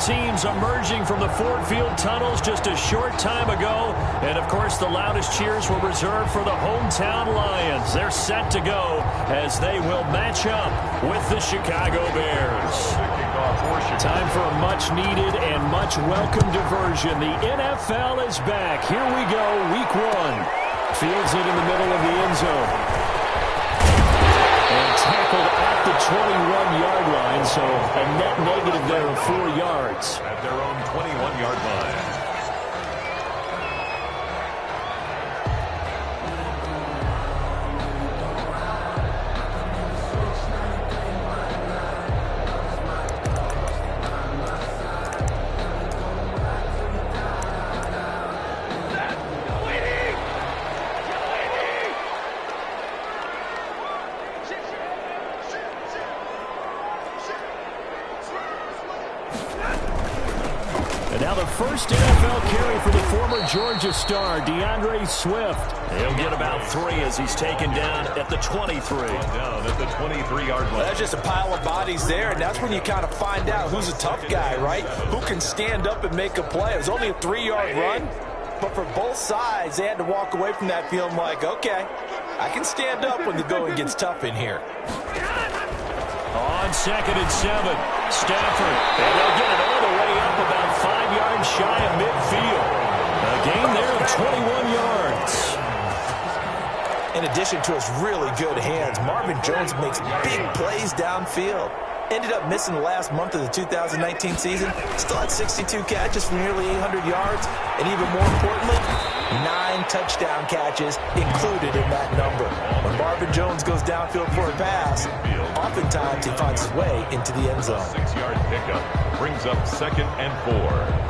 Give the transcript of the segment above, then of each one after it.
teams emerging from the Ford Field tunnels just a short time ago. And, of course, the loudest cheers were reserved for the hometown Lions. They're set to go as they will match up with the Chicago Bears. Time for a much-needed and much-welcome diversion. The NFL is back. Here we go, Week 1. Fields it in the middle of the end zone. And tackled at the 21-yard line, so a net negative there of 4 yards. At their own 21-yard line. First NFL carry for the former Georgia star, DeAndre Swift. He'll get about 3 as he's taken down at the 23. Down at the 23-yard line. That's just a pile of bodies there, and that's when you kind of find out who's a tough guy, right? Who can stand up and make a play. It was only a 3-yard run, but for both sides, they had to walk away from that feeling like, okay, I can stand up when the going gets tough in here. On 2nd and 7, Stafford, and they'll get it all the way up about 5 yards shy of midfield. A gain there of 21 yards. In addition to his really good hands, Marvin Jones makes big plays downfield. Ended up missing the last month of the 2019 season. Still had 62 catches for nearly 800 yards. And even more importantly, 9 touchdown catches included in that number. When Marvin Jones goes downfield for a pass, oftentimes he finds his way into the end zone. 6-yard pickup brings up 2nd and 4.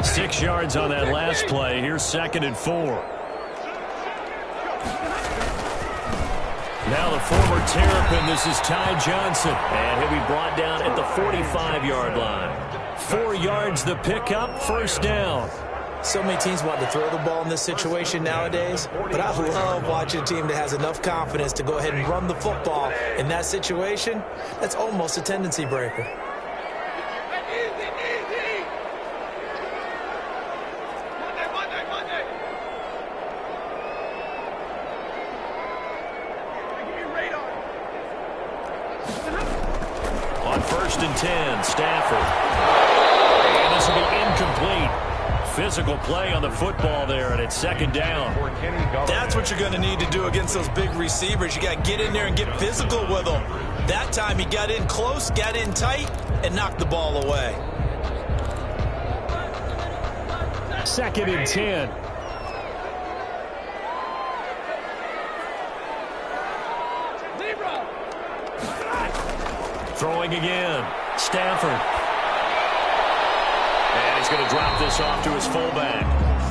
Six yards on that last play. Here's 2nd and 4. Now the former Terrapin, this is Ty Johnson. And he'll be brought down at the 45-yard line. 4 yards the pickup, first down. So many teams want to throw the ball in this situation nowadays, but I love watching a team that has enough confidence to go ahead and run the football. In that situation, that's almost a tendency breaker. On 1st and 10, Stafford. And this will be incomplete. Physical play on the football there, and it's 2nd down. That's what you're going to need to do against those big receivers. You got to get in there and get physical with them. That time he got in close, got in tight, and knocked the ball away. 2nd and 10. Throwing again. Stafford. And he's going to drop this off to his fullback.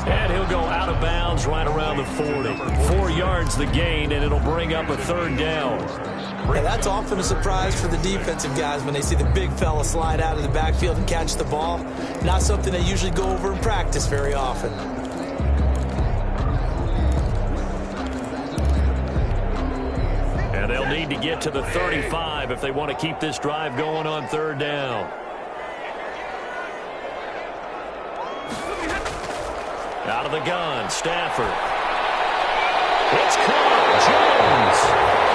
And he'll go out of bounds right around the 40. 4 yards the gain, and it'll bring up a 3rd down. Yeah, that's often a surprise for the defensive guys when they see the big fella slide out of the backfield and catch the ball. Not something they usually go over in practice very often. And they'll need to get to the 35 if they want to keep this drive going on 3rd down. Out of the gun, Stafford. It's caught, Jones.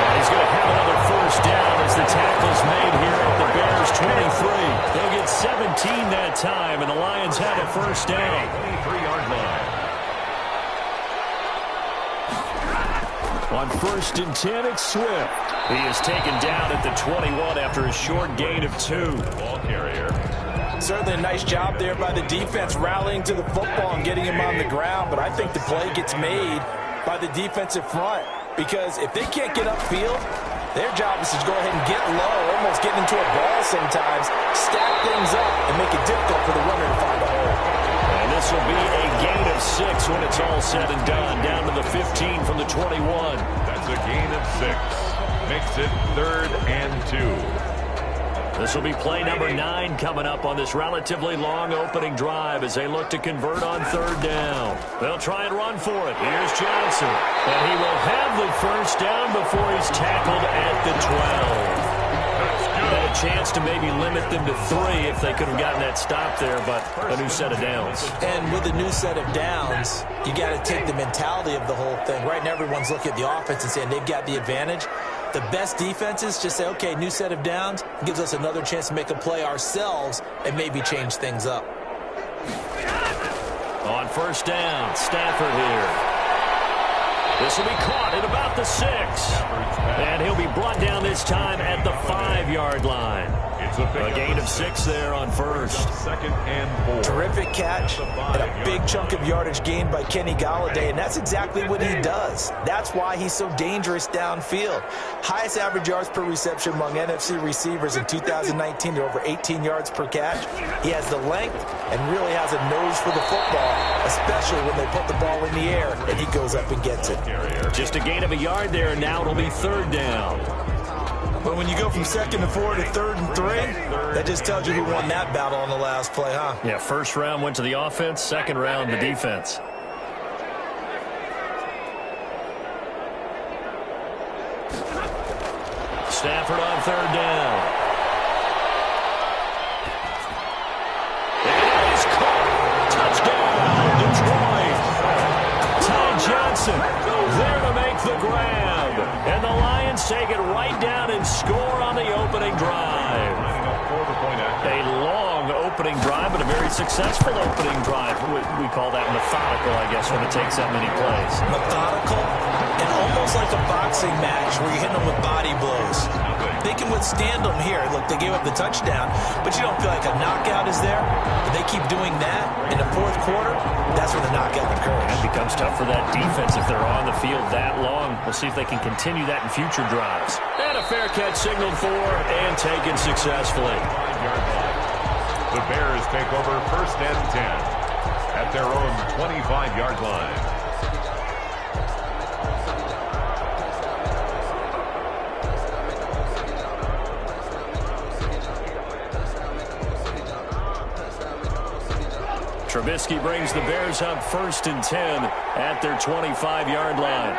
And he's going to have another 1st down as the tackle's made here at the Bears 23. They'll get 17 that time, and the Lions have a 1st down. 23-yard line. On 1st and 10, it's Swift. He is taken down at the 21 after a short gain of 2. Ball carrier. Certainly a nice job there by the defense rallying to the football and getting him on the ground, but I think the play gets made by the defensive front because if they can't get upfield, their job is to go ahead and get low, almost get into a ball sometimes, stack things up, and make it difficult for the runner to find a hole. And this will be a gain of 6 when it's all said and done, down to the 15 from the 21. That's a gain of 6. Makes it 3rd and 2. This will be play number 9 coming up on this relatively long opening drive as they look to convert on 3rd down. They'll try and run for it. Here's Johnson. And he will have the first down before he's tackled at the 12. Had a chance to maybe limit them to 3 if they could have gotten that stop there, but a new set of downs. And with a new set of downs, you got to take the mentality of the whole thing. Right now, everyone's looking at the offense and saying they've got the advantage. The best defenses just say, okay, new set of downs, gives us another chance to make a play ourselves and maybe change things up. On 1st down, Stafford here. This will be caught at about the 6. And he'll be brought down this time at the 5-yard line. A gain of 6 there on 1st. 2nd and 4. Terrific catch and a big chunk of yardage gained by Kenny Golladay, and that's exactly what he does. That's why he's so dangerous downfield. Highest average yards per reception among NFC receivers in 2019 to over 18 yards per catch. He has the length and really has a nose for the football, especially when they put the ball in the air and he goes up and gets it. Just a gain of a yard there, and now it'll be 3rd down. But when you go from 2nd and 4 to 3rd and 3, that just tells you who won that battle on the last play, huh? Yeah, 1st round went to the offense, 2nd round the defense. Stafford on 3rd down. And it is caught. Touchdown, Detroit. Ty Johnson there to make the grab. And the Lions take it right down and score on the opening drive. A long opening drive, but a very successful opening drive. We call that methodical, I guess, when it takes that many plays. Methodical and almost like a boxing match where you're hitting them with body blows. They can withstand them here. Look, they gave up the touchdown, but you don't feel like a knockout is there. But they keep doing that in the 4th quarter, that's when the knockout occurs. It becomes tough for that defense if they're on the field that long. We'll see if they can continue that in future drives. And a fair catch signaled for and taken successfully. The Bears take over 1st and 10 at their own 25-yard line. Trubisky brings the Bears up 1st and 10 at their 25-yard line.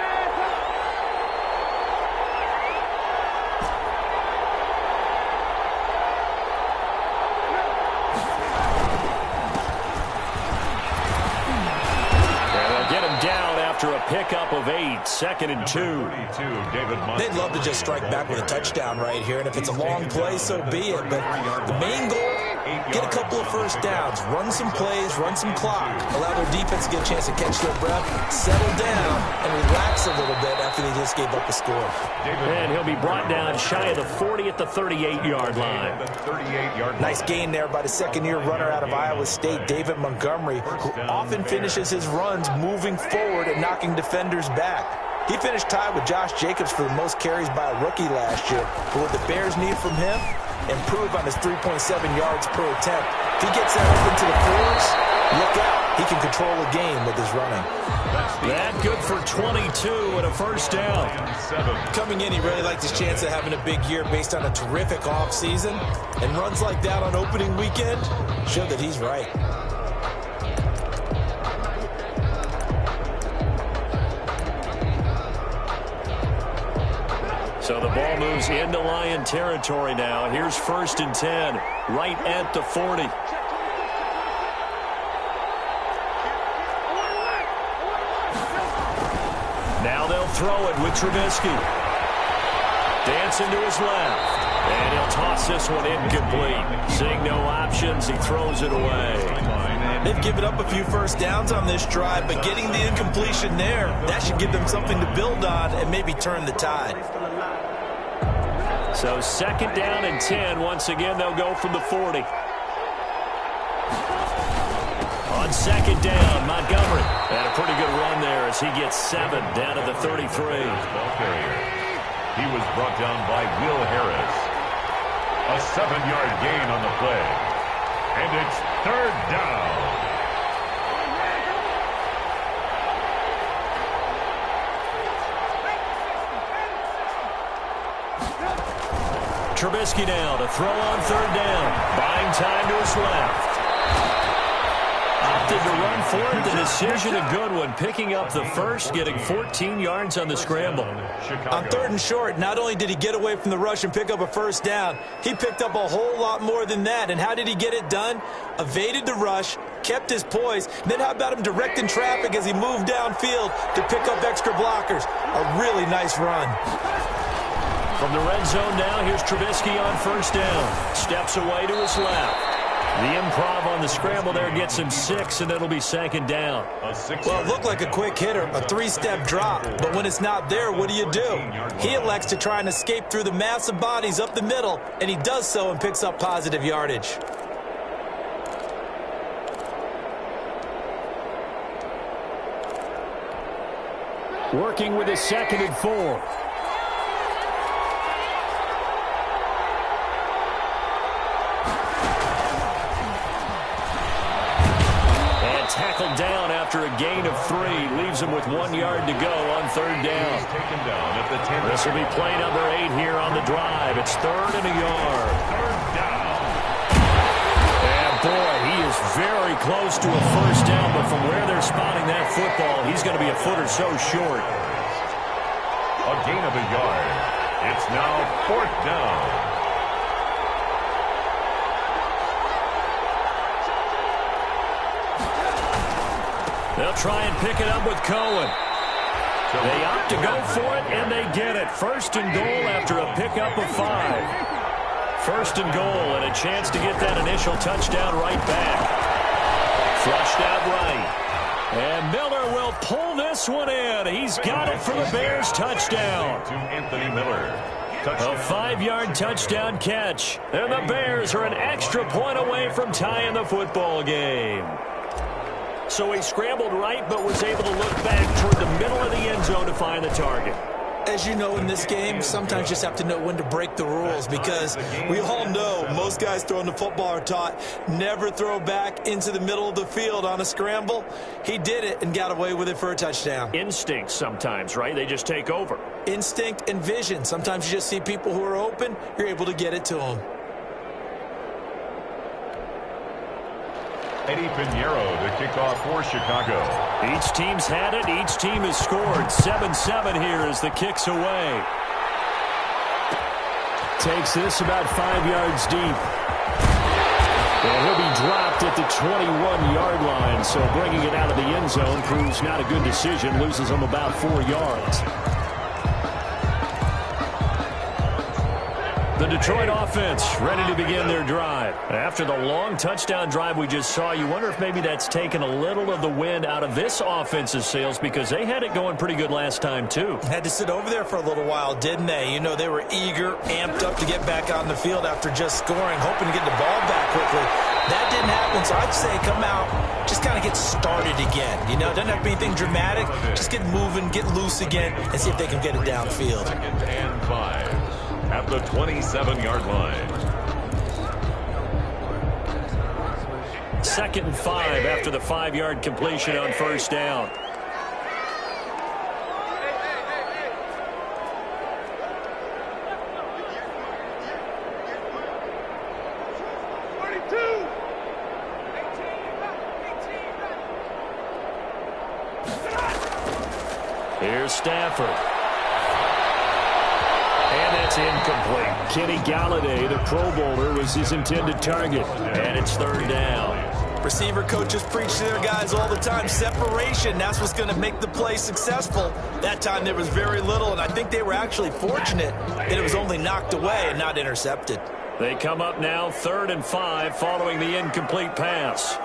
A pickup of 8, 2nd and 2. They'd love to just strike back with a touchdown right here, and if it's a long play, so be it. But the main goal, get a couple of 1st downs, run some plays, run some clock, allow their defense to get a chance to catch their breath, settle down, and relax a little bit after they just gave up a score. And he'll be brought down shy of the 40 at the 38-yard line. Nice gain there by the 2nd-year runner out of Iowa State, David Montgomery, who often finishes his runs moving forward and knocking defenders back. He finished tied with Josh Jacobs for the most carries by a rookie last year. But what the Bears need from him, improve on his 3.7 yards per attempt. If he gets that up into the 4s, look out. He can control a game with his running. That good for 22 and a 1st down. Coming in, he really liked his chance of having a big year based on a terrific offseason. And runs like that on opening weekend show that he's right. So the ball moves into Lion territory now. Here's 1st and 10, right at the 40. Now they'll throw it with Trubisky. Dancing to his left. And he'll toss this one incomplete. Seeing no options, he throws it away. They've given up a few 1st downs on this drive, but getting the incompletion there, that should give them something to build on and maybe turn the tide. So 2nd down and 10. Once again, they'll go from the 40. On 2nd down, Montgomery. And a pretty good run there as he gets 7 down to the 33. He was brought down by Will Harris. A 7-yard gain on the play. And it's 3rd down. Trubisky now to throw on third down. Buying time to his left. Opted to run for it. The decision a good one. Picking up the first, getting 14 yards on the scramble. On third and short, not only did he get away from the rush and pick up a first down, he picked up a whole lot more than that. And how did he get it done? Evaded the rush, kept his poise. Then how about him directing traffic as he moved downfield to pick up extra blockers? A really nice run. From the red zone now, here's Trubisky on first down. Steps away to his left. The improv on the scramble there gets him 6, and it'll be second down. Well, it looked like a quick hitter, a 3-step drop. But when it's not there, what do? He elects to try and escape through the massive bodies up the middle, and he does so and picks up positive yardage. Working with his 2nd and 4. Tackled down after a gain of 3. Leaves him with 1 yard to go on third down. This will be play number 8 here on the drive. It's 3rd and a yard. And boy, he is very close to a first down, but from where they're spotting that football, he's going to be a foot or so short. A gain of a yard. It's now 4th down. They'll try and pick it up with Cohen. They opt to go for it, and they get it. 1st and goal after a pickup of 5. 1st and goal, and a chance to get that initial touchdown right back. Flushed out right. And Miller will pull this one in. He's got it for the Bears touchdown. To Anthony Miller. A 5-yard touchdown catch. And the Bears are an extra point away from tying the football game. So he scrambled right, but was able to look back toward the middle of the end zone to find the target. As you know, in this game, sometimes you just have to know when to break the rules, because we all know most guys throwing the football are taught never throw back into the middle of the field on a scramble. He did it and got away with it for a touchdown. Instinct sometimes, right? They just take over. Instinct and vision. Sometimes you just see people who are open, you're able to get it to them. Eddie Pinheiro to kick off for Chicago. Each team's had it. Each team has scored. 7-7 here as the kick's away. Takes this about 5 yards deep. And he'll be dropped at the 21-yard line. So bringing it out of the end zone proves not a good decision. Loses him about 4 yards. The Detroit offense ready to begin their drive. After the long touchdown drive we just saw, you wonder if maybe that's taken a little of the wind out of this offense's sails, because they had it going pretty good last time too. Had to sit over there for a little while, didn't they? You know, they were eager, amped up to get back on the field after just scoring, hoping to get the ball back quickly. That didn't happen, so I'd say come out, just kind of get started again. You know, it doesn't have to be anything dramatic. Just get moving, get loose again, and see if they can get it downfield. 2nd and 5. At the 27-yard line. 2nd and 5 after the 5-yard completion on first down. Here's Stafford. And that's incomplete. Kenny Galladay, the Pro Bowler, was his intended target. And it's 3rd down. Receiver coaches preach to their guys all the time. Separation, that's what's going to make the play successful. That time there was very little, and I think they were actually fortunate that it was only knocked away and not intercepted. They come up now 3rd and 5 following the incomplete pass.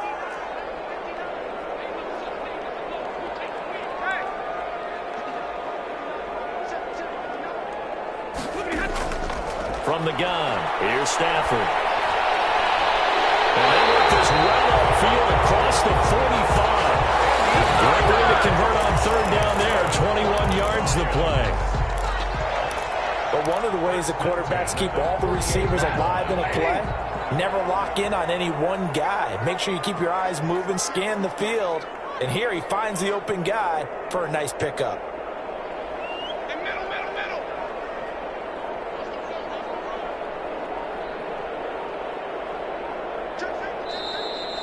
From the gun, here's Stafford. And they work this well upfield across the 45. Great way to convert on 3rd down there. 21 yards the play. But one of the ways that quarterbacks keep all the receivers alive in a play, never lock in on any one guy. Make sure you keep your eyes moving, scan the field. And here he finds the open guy for a nice pickup.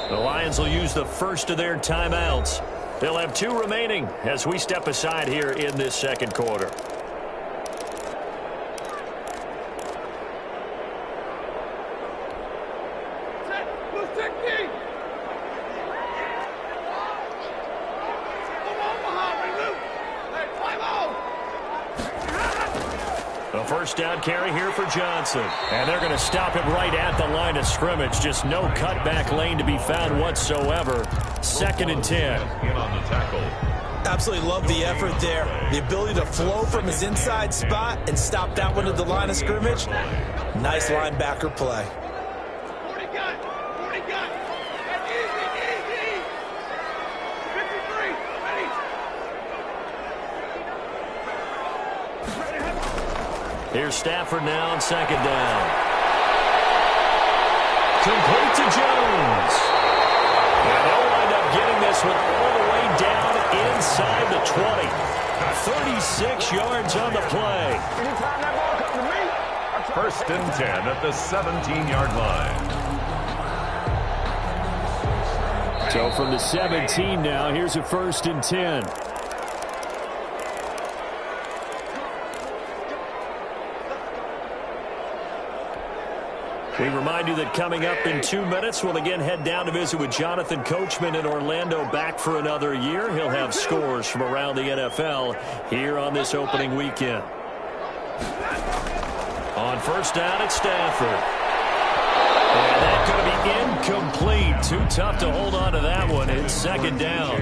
The Lions will use the first of their timeouts. They'll have 2 remaining as we step aside here in this second quarter. A first down carry here for Johnson. And they're going to stop him right at the line of scrimmage. Just no cutback lane to be found whatsoever. 2nd and 10. In on the tackle. Absolutely love the effort there. The ability to flow from his inside spot and stop that one at the line of scrimmage. Nice linebacker play. 40 gun. 40 gun. Easy, easy. 53. Ready. Here's Stafford now on 2nd down. Complete to Jones. And they'll wind up getting this one all the way down inside the 20. 36 yards on the play. Anytime that ball comes to me, 1st and 10 at the 17-yard line. So from the 17 now, here's a 1st and 10. We remind you that coming up in 2 minutes, we'll again head down to visit with Jonathan Coachman in Orlando, back for another year. He'll have scores from around the NFL here on this opening weekend. On 1st down, it's Stafford. And that's going to be incomplete. Too tough to hold on to that one. It's 2nd down.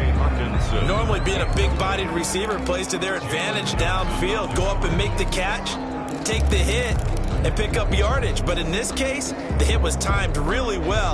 Normally being a big-bodied receiver plays to their advantage downfield. Go up and make the catch, take the hit, and pick up yardage. But in this case, the hit was timed really well.